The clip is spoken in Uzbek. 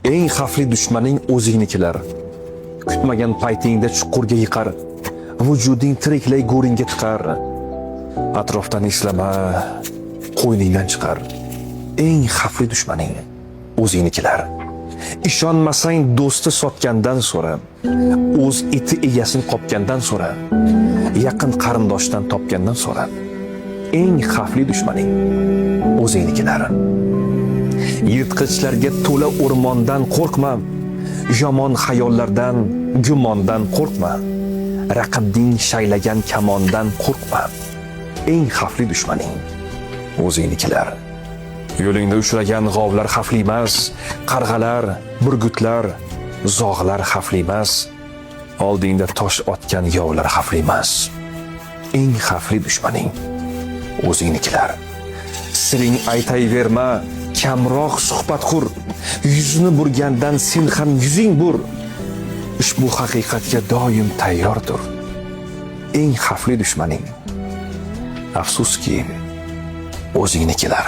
Eng xavfli dushmaning o'zingnikilar. Kutmagan paytingda chuqurga yiqar, vujuding tiriklay go'ringga tiqar. Atrofdan eslama, qo'yningdan chiqar. Eng xavfli dushmaning o'zingnikilar. Ishonmasang do'sti sotgandan so'ra, o'z iti egasini qopgandan so'ra, yaqin qarindoshdan topgandan so'ra. Eng xavfli dushmaning o'zingnikilar. Yirtqichlarga to'la o'rmondan qo'rqma, yomon xayollardan, gumondan qo'rqma, raqibning shaylagan kamondan qo'rqma. Eng xavfli dushmaning o'zingnikilar. Yo'lingda uchragan g'ovlar xavfli emas, qarg'alar, burgutlar, zog'lar xavfli emas, oldingda tosh otgan yovlar xavfli emas. Eng xavfli dushmaning o'zingnikilar. Siring aytayverma, kamroq suhbat qur. Yuzini burgandan sen ham yuzing bur. Ushbu haqiqatga doim tayyordir. Eng xavfli dushmaning afsuski o'zingnikilar.